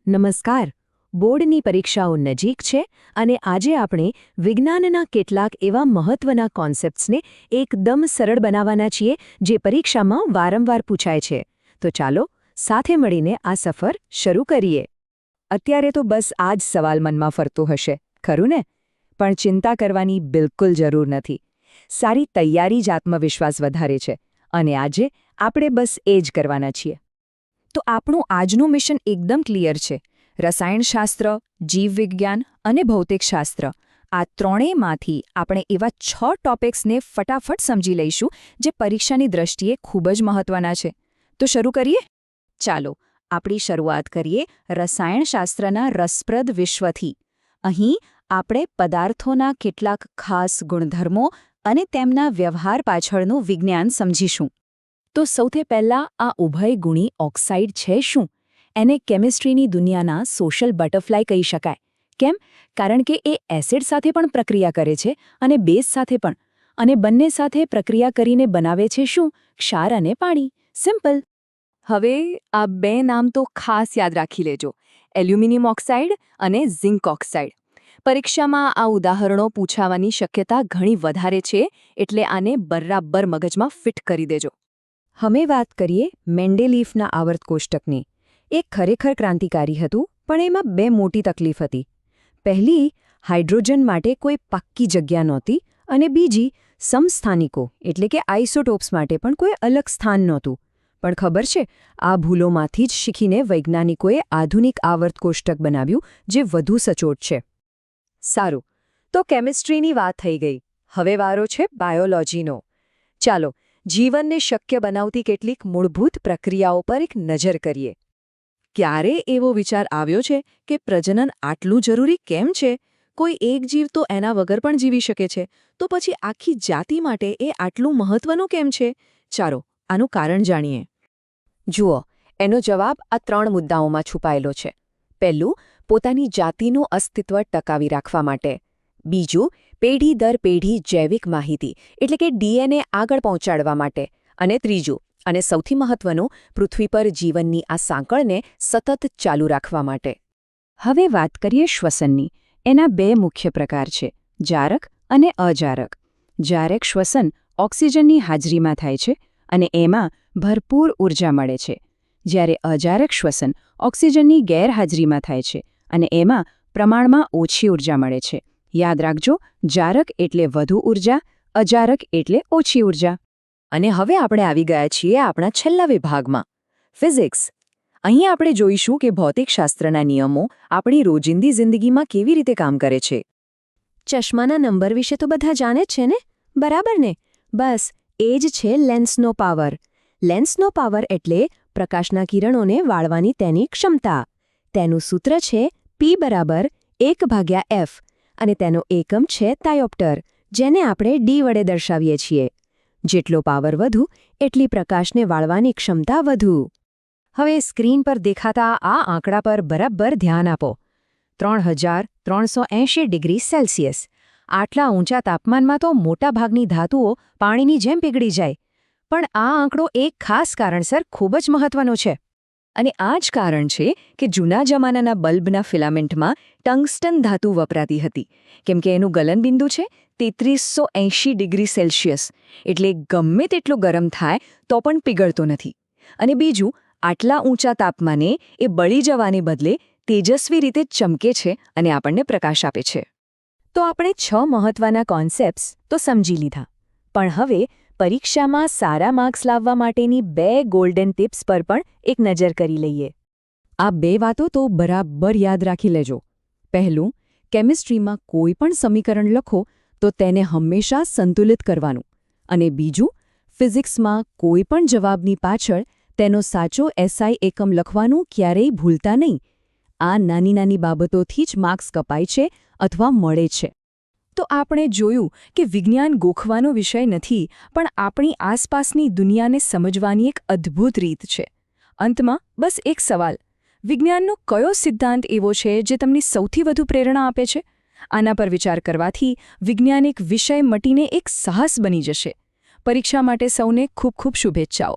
નમસ્કાર. બોર્ડની પરીક્ષાઓ નજીક છે અને આજે આપણે વિજ્ઞાનના કેટલાક એવા મહત્વના કોન્સેપ્ટ્સને એકદમ સરળ બનાવવાના છીએ જે પરીક્ષામાં વારંવાર પૂછાય છે. તો ચાલો સાથે મળીને આ સફર શરૂ કરીએ. અત્યારે તો બસ આ જ સવાલ મનમાં ફરતો હશે, ખરું ને? પણ ચિંતા કરવાની બિલકુલ જરૂર નથી. સારી તૈયારી જ આત્મવિશ્વાસ વધારે છે અને આજે આપણે બસ એ જ કરવાના છીએ. તો આપણું આજનું મિશન એકદમ ક્લિયર છે. રસાયણશાસ્ત્ર, જીવવિજ્ઞાન અને ભૌતિકશાસ્ત્ર આ ત્રણેયમાંથી આપણે એવા 6 ટોપિક્સને ફટાફટ સમજી લઈશું જે પરીક્ષાની દ્રષ્ટિએ ખૂબ જ મહત્વના છે. તો શરૂ કરીએ? ચાલો આપણી શરૂઆત કરીએ રસાયણશાસ્ત્રના રસપ્રદ વિશ્વથી. અહીં આપણે પદાર્થોના કેટલાક ખાસ ગુણધર્મો અને તેમના વ્યવહાર પાછળનું વિજ્ઞાન સમજીશું. તો સૌથી પહેલાં આ ઉભયગુણી ઓક્સાઇડ છે શું? એને કેમિસ્ટ્રીની દુનિયાના સોશિયલ બટરફ્લાય કહી શકાય. કેમ? કારણ કે એ એસિડ સાથે પણ પ્રક્રિયા કરે છે અને બેઝ સાથે પણ. અને બંને સાથે પ્રક્રિયા કરીને બનાવે છે શું? ક્ષાર અને પાણી. સિમ્પલ. હવે આ બે નામ તો ખાસ યાદ રાખી લેજો, એલ્યુમિનિયમ ઓક્સાઇડ અને ઝિંક ઓક્સાઇડ. પરીક્ષામાં આ ઉદાહરણો પૂછાવાની શક્યતા ઘણી વધારે છે, એટલે આને બરાબર મગજમાં ફિટ કરી દેજો. હવે વાત કરીએ મેન્ડેલીફના આવર્ત કોષ્ટકની. એ ખરેખર ક્રાંતિકારી હતું, પણ એમાં 2 મોટી તકલીફ હતી. પહેલી, હાઇડ્રોજન માટે કોઈ પાક્કી જગ્યા નહોતી અને બીજી, સમસ્થાનિકો એટલે કે આઇસોટોપ્સ માટે પણ કોઈ અલગ સ્થાન નહોતું. પણ ખબર છે, આ ભૂલોમાંથી જ શીખીને વૈજ્ઞાનિકોએ આધુનિક આવર્ત કોષ્ટક બનાવ્યું જે વધુ સચોટ છે. સારું, તો કેમિસ્ટ્રીની વાત થઈ ગઈ. હવે વારો છે બાયોલોજીનો. ચાલો જીવનને શક્ય બનાવતી કેટલીક મૂળભૂત પ્રક્રિયાઓ પર એક નજર કરીએ. ક્યારે એવો વિચાર આવ્યો છે કે પ્રજનન આટલું જરૂરી કેમ છે? કોઈ એક જીવ તો એના વગર પણ જીવી શકે છે, તો પછી આખી જાતિ માટે એ આટલું મહત્વનું કેમ છે? ચાલો આનું કારણ જાણીએ. જુઓ, એનો જવાબ આ 3 મુદ્દાઓમાં છુપાયેલો છે. પહેલું, પોતાની જાતિનું અસ્તિત્વ ટકાવી રાખવા માટે. બીજું, પેઢી દર પેઢી જૈવિક માહિતી એટલે કે ડીએનએ આગળ પહોંચાડવા માટે. અને ત્રીજું, અને સૌથી મહત્વનું, પૃથ્વી પર જીવનની આ સાંકળને સતત ચાલુ રાખવા માટે. હવે વાત કરીએ શ્વસનની. એના 2 મુખ્ય પ્રકાર છે, જારક અને અજારક. જારક શ્વસન ઓક્સિજનની હાજરીમાં થાય છે અને એમાં ભરપૂર ઊર્જા મળે છે. જ્યારે અજારક શ્વસન ઓક્સિજનની ગેરહાજરીમાં થાય છે અને એમાં પ્રમાણમાં ઓછી ઊર્જા મળે છે. યાદ રાખજો, જારક એટલે વધુ ઊર્જા, અજારક એટલે ઓછી ઊર્જા. અને હવે આપણે આવી ગયા છીએ આપણા છેલ્લા વિભાગમાં, ફિઝિક્સ. અહીં આપણે જોઈશું કે ભૌતિકશાસ્ત્રના નિયમો આપણી રોજિંદી જિંદગીમાં કેવી રીતે કામ કરે છે. ચશ્માના નંબર વિશે તો બધા જાણે જ છે ને? બરાબર ને? બસ એ જ છે લેન્સનો પાવર. લેન્સનો પાવર એટલે પ્રકાશના કિરણોને વાળવાની તેની ક્ષમતા. તેનું સૂત્ર છે P=1/f અને તેનો એકમ છે ડાયોપ્ટર, જેને આપણે D વડે દર્શાવીએ છીએ. જેટલો પાવર વધુ એટલી પ્રકાશને વાળવાની ક્ષમતા વધુ. હવે સ્ક્રીન પર દેખાતા આ આંકડા પર બરાબર ધ્યાન આપો. 3380 ડિગ્રી સેલ્સિયસ. આટલા ઊંચા તાપમાનમાં તો મોટાભાગની ધાતુઓ પાણીની જેમ પીગળી જાય. પણ આ આંકડો એક ખાસ કારણસર ખૂબ જ મહત્વનો છે. અને આ જ કારણ છે કે જૂના જમાનાના બલ્બના ફિલામેન્ટમાં ટંગસ્ટન ધાતુ વપરાતી હતી, કેમ કે એનું ગલનબિંદુ છે 3380 ડિગ્રી સેલ્સિયસ, એટલે ગમે તેટલું ગરમ થાય તો પણ પીગળતો નથી. અને બીજું, આટલા ઊંચા તાપમાને એ બળી જવાને બદલે તેજસ્વી રીતે ચમકે છે અને આપણને પ્રકાશ આપે છે. તો આપણે 6 મહત્વના કોન્સેપ્ટ્સ તો સમજી લીધા, પણ હવે પરીક્ષામાં સારા માર્ક્સ લાવવા માટેની 2 ગોલ્ડન ટિપ્સ પર પણ એક નજર કરી લઈએ. આ 2 વાતો તો બરાબર યાદ રાખી લેજો. પહેલું, કેમિસ્ટ્રીમાં કોઈ પણ સમીકરણ લખો તો તેને હંમેશા સંતુલિત કરવાનું. અને બીજું, ફિઝિક્સમાં કોઈ પણ જવાબની પાછળ તેનો સાચો SI એકમ લખવાનું ક્યારેય ભૂલતા નહીં. આ નાની નાની બાબતોથી જ માર્ક્સ કપાય છે અથવા મળે છે. તો આપણે જોયું કે વિજ્ઞાન ગોખવાનો વિષય નથી, પણ આપણી આસપાસની દુનિયાને સમજવાની એક અદ્ભુત રીત છે. અંતમાં બસ એક સવાલ: વિજ્ઞાનનો કયો સિદ્ધાંત એવો છે જે તમને સૌથી વધુ પ્રેરણા આપે છે? આના પર વિચાર કરવાથી વિજ્ઞાન એક વિષય મટીને એક સાહસ બની જશે. પરીક્ષા માટે સૌને ખૂબ ખૂબ શુભેચ્છાઓ.